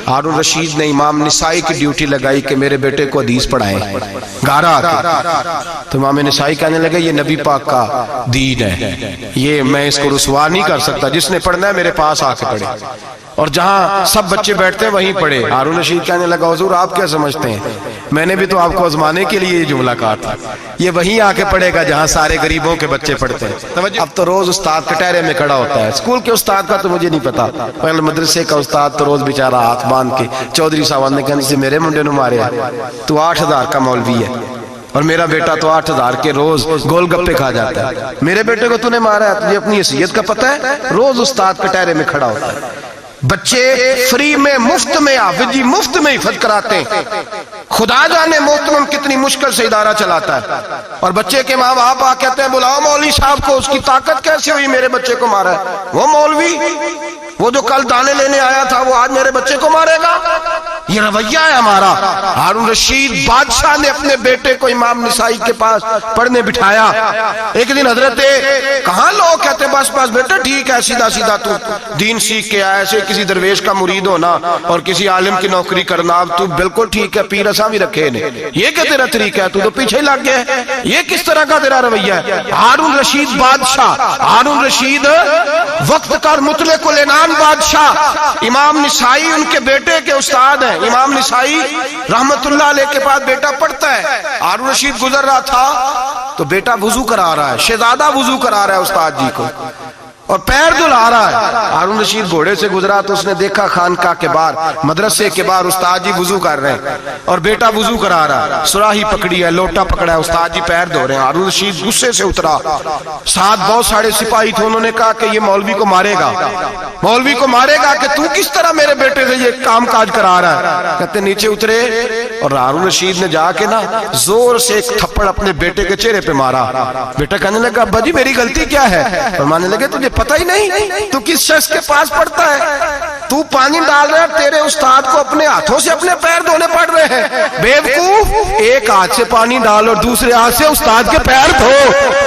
ہارون رشید نے امام نسائی کی ڈیوٹی لگائی کہ میرے بیٹے کو حدیث پڑھائیں گھر آ کے. تو امام نسائی کہنے لگے یہ نبی پاک کا دین ہے, یہ میں اس کو رسوا نہیں کر سکتا, جس نے پڑھنا ہے میرے پاس آ کے پڑھے, اور جہاں سب بچے بیٹھتے ہیں وہیں پڑھے. ہارون رشید کہنے لگا حضور آپ کیا سمجھتے ہیں, میں نے بھی تو آپ کو آزمانے کے لیے یہ جملہ کہا تھا, یہ وہیں آ کے پڑھے گا جہاں سارے غریبوں کے بچے پڑھتے ہیں. اب تو روز استاد کٹہرے میں کھڑا ہوتا ہے, اسکول کے استاد کا تو مجھے نہیں پتا, پہلے مدرسے کا استاد تو روز بیچارہ ہاتھ باندھ کے چودھری صاحب نے کہنے سے میرے منڈے نو مارے, تو 8,000 کا مولوی ہے اور میرا بیٹا تو 8,000 کے روز گول گپے کھا جاتا ہے, میرے بیٹے کو تو نے مارا ہے, تجھے اپنی حیثیت کا پتہ ہے؟ روز استاد کٹہرے میں کھڑا ہوتا ہے. بچے فری میں مفت میں حافظ جی مفت میں حفظ کراتے ہیں, خدا جانے محترم کتنی مشکل سے ادارہ چلاتا ہے, اور بچے کے ماں باپ آ کہتے ہیں بلاؤ مولوی صاحب کو, اس کی طاقت کیسے ہوئی میرے بچے کو مارا ہے, وہ مولوی وہ جو کل دانے لینے آیا تھا وہ آج میرے بچے کو مارے گا, یہ رویہ ہے ہمارا. ہارون رشید بادشاہ نے اپنے بیٹے کو امام نسائی کے پاس پڑھنے بٹھایا. ایک دن حضرت کہاں لوگ کہتے بس بس بیٹا ٹھیک ہے, سیدھا سیدھا تو دین سیکھ کے آیا, ایسے کسی درویش کا مرید ہونا اور کسی عالم کی نوکری کرنا, اب تو بالکل ٹھیک ہے, پیر اساں بھی رکھے نے, یہ کیا تیرا طریقہ ہے, تو تو پیچھے لگ گیا, یہ کس طرح کا تیرا رویہ ہے. ہارون رشید بادشاہ, ہارون رشید وقت کا مطلق العنان بادشاہ, امام نسائی ان کے بیٹے کے استاد ہیں, امام نسائی رحمت اللہ علیہ کے پاس بیٹا پڑھتا ہے. ہارون رشید گزر رہا تھا تو بیٹا وضو کرا رہا ہے, شہزادہ وضو کرا رہا ہے استاد جی کو, اور پیر دھلا رہا ہے. ہارون رشید گھوڑے سے گزرا تو اس نے دیکھا خانقاہ کے باہر, مدرسے کے باہر استاد جی وضو کر رہے ہیں اور بیٹا وضو کرا رہا ہے, سراہی پکڑی ہے, لوٹا پکڑا ہے, استاد جی پیر دھو رہے ہیں. ہارون رشید غصے سے اترا, ساتھ بہت سارے سپاہی تھے, انہوں نے کہا کہ یہ مولوی کو مارے گا, مولوی کو مارے گا کہ تو کس طرح میرے بیٹے سے یہ کام کاج کرا رہا ہے. کہتے نیچے اترے اور ہارون رشید نے جا کے نا زور سے ایک تھپڑ اپنے بیٹے کے چہرے پہ مارا. بیٹا کہنے لگا ابا جی میری غلطی کیا ہے, فرمانے لگے تجھے پتہ ہی نہیں تو کس شخص کے پاس پڑھتا ہے, تو پانی ڈال رہا ہے, تیرے استاد کو اپنے ہاتھوں سے اپنے پیر دھونے پڑ رہے ہیں, بے وقوف, ایک ہاتھ سے پانی ڈال اور دوسرے ہاتھ سے استاد کے پیر دھو,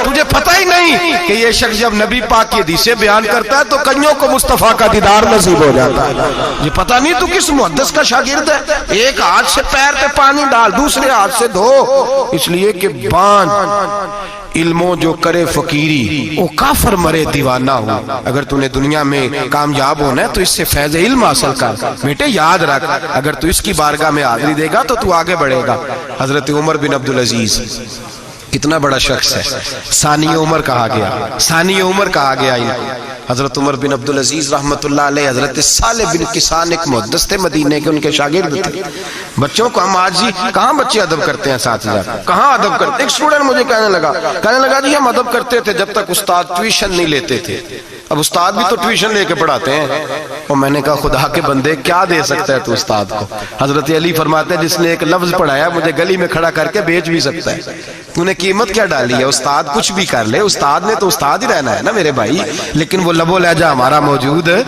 تجھے پتہ ہی نہیں کہ یہ شخص جب نبی پاک کی حدیثیں بیان کرتا ہے تو کئیوں کو مصطفیٰ کا دیدار نصیب ہو جاتا ہے. یہ پتہ نہیں تو کس محدث کا شاگرد ہے, ایک ہاتھ سے پیر پہ پانی ڈال, دوسرے ہاتھ سے دھو, اس لیے کہ بان علموں جو کرے فقیری وہ کافر مرے دیوانہ ہو. اگر تو نے دنیا میں کامیاب ہونا ہے تو اس سے فیض علم حاصل کر بیٹے, یاد رکھ اگر تو اس کی بارگاہ میں حاضری دے گا تو تو آگے بڑھے گا. حضرت عمر بن عبدالعزیز کتنا بڑا شخص ہے, ثانی عمر کہا گیا, ثانی عمر کہا گیا. حضرت عمر بن عبدالعزیز رحمت اللہ علیہ, حضرت صالح بن کسان ایک محدث تھے مدینے کے, ان کے شاگرد تھے. بچوں کو ہم آج ہی کہاں بچے ادب کرتے ہیں ساتھ جا, کہاں ادب کرتے. ایک اسٹوڈنٹ مجھے کہنے لگا جی ہم ادب کرتے تھے جب تک استاد ٹیوشن نہیں لیتے تھے, اب استاد بھی تو ٹیوشن لے کے پڑھاتے ہیں. اور میں نے کہا خدا کے بندے کیا دے سکتا ہے تو استاد کو. حضرت علی فرماتے ہیں جس نے ایک لفظ پڑھایا مجھے گلی میں کھڑا کر کے بیچ بھی سکتا ہے, تو نے قیمت کیا ڈالی ہے. استاد کچھ بھی کر لے, استاد نے تو استاد ہی رہنا ہے نا میرے بھائی, لیکن وہ لب و لہجہ ہمارا موجود ہے.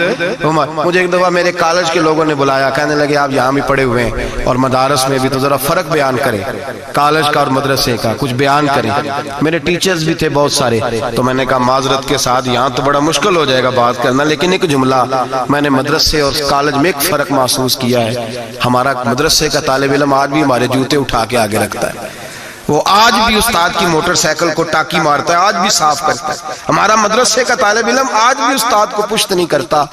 مجھے ایک دفعہ میرے کالج کے لوگوں نے بلایا, کہنے لگے آپ یہاں بھی پڑھے ہوئے ہیں اور مدارس میں بھی, تو ذرا فرق بیان کریں کالج کا اور مدرسے کا, کچھ بیان کریں. میرے ٹیچرز بھی تھے بہت سارے, تو میں نے کہا معذرت کے ساتھ یہاں تو بڑا مشکل ہو جائے گا بات کرنا, لیکن ایک جملہ میں نے مدرسے اور کالج میں ایک فرق محسوس کیا ہے. ہمارا مدرسے کا طالب علم آج بھی ہمارے جوتے اٹھا کے آگے رکھتا ہے, وہ آج بھی استاد کی موٹر سائیکل کو ٹاکی مارتا ہے, آج بھی صاف کرتا ہے. ہمارا مدرسے کا طالب علم آج بھی استاد کو پشت نہیں کرتا,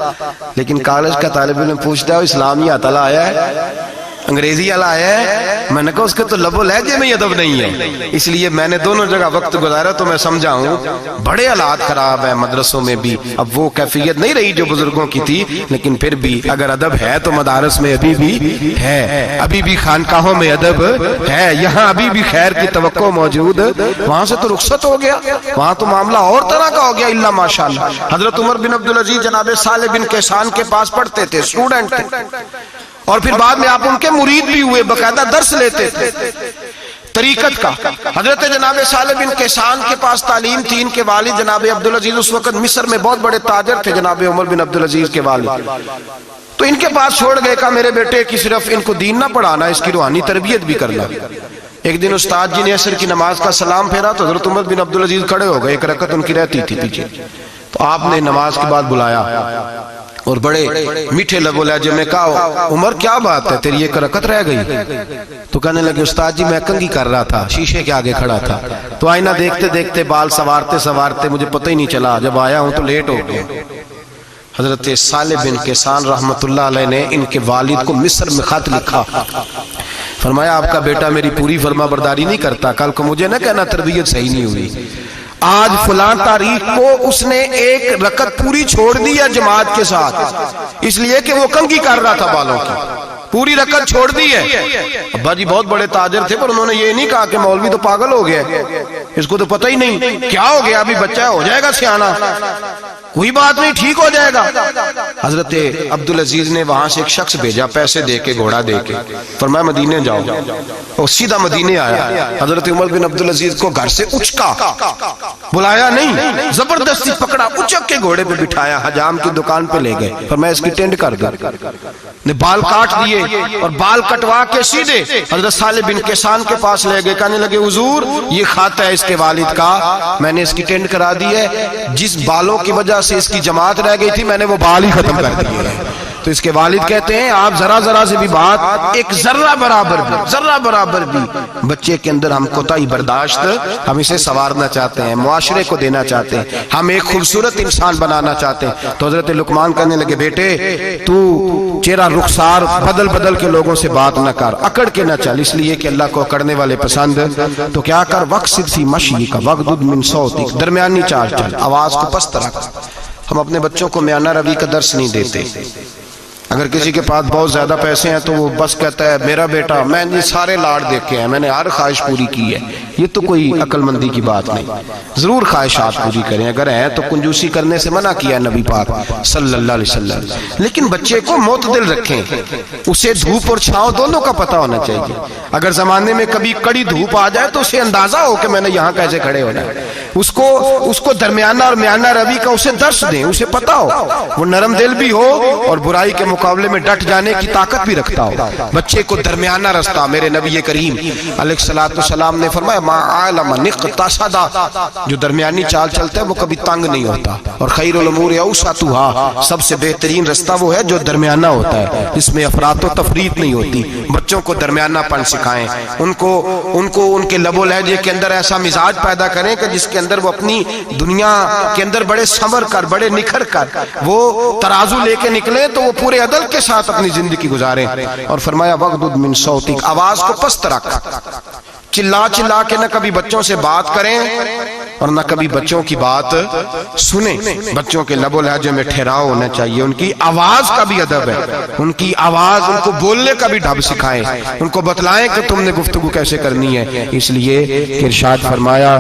لیکن کالج کا طالب علم پوچھتا ہے اسلامی اطلاع آیا ہے, انگریزی والا آیا ہے. میں نے کہا اس کے تو لب و لہجے میں ادب نہیں ہے. اس لیے میں نے دونوں جگہ وقت گزارا تو میں سمجھا ہوں بڑے حالات خراب ہیں مدرسوں میں بھی. اب وہ کیفیت نہیں رہی جو بزرگوں کی تھی, لیکن پھر بھی اگر ادب ہے تو مدارس میں ابھی بھی ہے, ابھی بھی خانقاہوں میں ادب ہے, یہاں ابھی بھی خیر کی توقع موجود. وہاں سے تو رخصت ہو گیا, وہاں تو معاملہ اور طرح کا ہو گیا الا ماشاءاللہ. حضرت عمر بن عبدالعزیز جناب صالح بن کیسان کے پاس پڑھتے تھے, اسٹوڈنٹ تھے, اور پھر بعد میں آپ ان کے مرید بھی ہوئے, باقاعدہ درس لیتے تھے طریقت کا. حضرت جناب صالح بن کیسان کے پاس تعلیم تھی. ان کے والد جناب عبدالعزیز اس وقت مصر میں بہت بڑے تاجر تھے, جناب عمر بن عبدالعزیز کے والد. تو ان کے پاس چھوڑ گئے, کہا میرے بیٹے کی صرف ان کو دین نہ پڑھانا, اس کی روحانی تربیت بھی کرنا. ایک دن استاد جی نے عصر کی نماز کا سلام پھیرا تو حضرت عمر بن عبدالعزیز کھڑے ہو گئے, ایک رکعت ان کی رہتی تھی پیچھے. تو آپ نے نماز کے بعد بلایا, اور بڑے میٹھے لب و لہجے میں کہا عمر کیا بات ہے تیری ایک رکعت رہ گئی؟ تو کہنے لگے استاد جی میں کنگھی کر رہا تھا، شیشے کے آگے کھڑا تھا، تو آئینہ دیکھتے دیکھتے بال سوارتے سوارتے مجھے پتہ ہی نہیں چلا، جب آیا ہوں تو لیٹ ہو گیا۔ حضرت صالح بن کیسان رحمت اللہ علیہ نے ان کے والد کو مصر میں خط لکھا، فرمایا آپ کا بیٹا میری پوری فرما برداری نہیں کرتا، کل کو مجھے نہ کہنا تربیت صحیح نہیں ہوئی۔ آج فلاں تاریخ کو اس نے ایک رکعت پوری چھوڑ دی ہے جماعت کے ساتھ، اس لیے کہ وہ کنگھی کر رہا تھا بالوں کی، پوری رکعت چھوڑ دی ہے۔ ابا جی بہت بڑے تاجر تھے پر انہوں نے یہ نہیں کہا کہ مولوی تو پاگل ہو گیا، اس کو تو پتہ ہی نہیں کیا ہو گیا، ابھی بچہ ہو جائے گا سیانا، کوئی بات نہیں ٹھیک ہو جائے گا۔ حضرت عبدالعزیز نے وہاں سے ایک شخص بھیجا پیسے دے کے، گھوڑا دے کے، فرمایا مدینے جاؤ، اور سیدھا مدینے آیا۔ حضرت عمر بن عبدالعزیز کو گھر سے اچکا، بلایا نہیں، زبردستی پکڑا، اچک کے گھوڑے پہ بٹھایا، حجام کی دکان پہ لے گئے، فرمایا اس کی ٹینڈ کر دو، نے بال کاٹ دیے اور بال کٹوا کے سیدھے حضرت صالح بن کیسان کے پاس لے گئے، کہنے لگے حضور یہ خط ہے اس کے والد کا، میں نے اس کی ٹینڈ کرا دی ہے، جس بالوں کی وجہ سے اس کی جماعت رہ گئی تھی میں نے وہ بال ہی ختم کر دیے ہیں۔ تو اس کے والد کہتے ہیں آپ ذرا ذرا سے بھی بات، ایک ذرہ برابر بھی بچے کے اندر ہم کوتاہی برداشت، ہم اسے سنوارنا چاہتے ہیں، معاشرے کو دینا چاہتے ہیں، ہم ایک خوبصورت انسان بنانا چاہتے ہیں۔ تو حضرت لقمان کہنے لگے بیٹے تو چہرہ رخسار بدل بدل کے لوگوں سے بات نہ کر، اکڑ کے نہ چل، اس لیے کہ اللہ کو اکڑنے والے پسند، تو کیا کر وقصد فی مشیک وغضض من صوتک، درمیانی چال چل، آواز کو پست رکھ۔ ہم اپنے بچوں کو میانہ روی کا درس نہیں دیتے۔ اگر کسی کے پاس بہت زیادہ پیسے ہیں تو وہ بس کہتا ہے میرا بیٹا، میں نے سارے لاڑ دیکھے ہیں، میں نے ہر خواہش پوری کی ہے، یہ تو کوئی عقل مندی کی بات نہیں۔ ضرور خواہشات پوری کریں، اگر ہیں تو کنجوسی کرنے سے منع کیا ہے نبی پاک صلی اللہ علیہ وسلم، لیکن بچے کو معتدل رکھیں، اسے دھوپ اور چھاؤں دونوں کا پتہ ہونا چاہیے۔ اگر زمانے میں کبھی کڑی دھوپ آ جائے تو اسے اندازہ ہو کہ میں نے یہاں کیسے کھڑے ہونا ہے، اس کو درمیانہ اور میانہ روی کا اسے درس دیں، اسے پتہ ہو، وہ نرم دل بھی ہو اور برائی کے مقابلے میں ڈٹ جانے کی طاقت بھی رکھتا ہو۔ بچے کو درمیانہ رستہ، میرے نبی کریم علیہ السلام نے فرمایا ما عالم نقتصد، جو درمیانی چال چلتا ہے وہ کبھی تنگ نہیں ہوتا، اور خیر الامور اوسطها، سب سے بہترین رستہ وہ ہے جو درمیانہ ہوتا ہے، اس میں افراط و تفریط نہیں ہوتی۔ بچوں کو درمیانہ پن سکھائیں، ان کو ان کے لب و لہجے کے اندر ایسا مزاج پیدا کریں کہ جس کے اندر وہ اپنی دنیا کے اندر بڑے سنور کر، بڑے نکھر کر وہ ترازو لے کے نکلیں تو وہ پورے عدل کے ساتھ اپنی زندگی گزاریں۔ اور فرمایا وغضض من صوتک، آواز کو پست رکھ، چلا چلا کے نہ کبھی بچوں سے بات کریں اور نہ کبھی بچوں کی بات سنیں۔ بچوں کے لب و لہجے میں ٹھہراؤ ہونا چاہیے، ان کی آواز کا بھی ادب ہے، ان کی آواز، ان کو بولنے کا بھی ڈھب سکھائیں، ان کو بتلائیں کہ تم نے گفتگو کیسے کرنی ہے۔ اس لیے کہ ارشاد فرمایا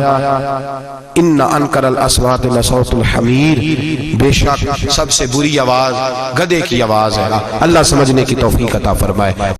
ان انکر الاصوات لصوت الحمیر، بے شک سب سے بری آواز گدھے کی آواز ہے۔ اللہ سمجھنے کی توفیق عطا فرمائے۔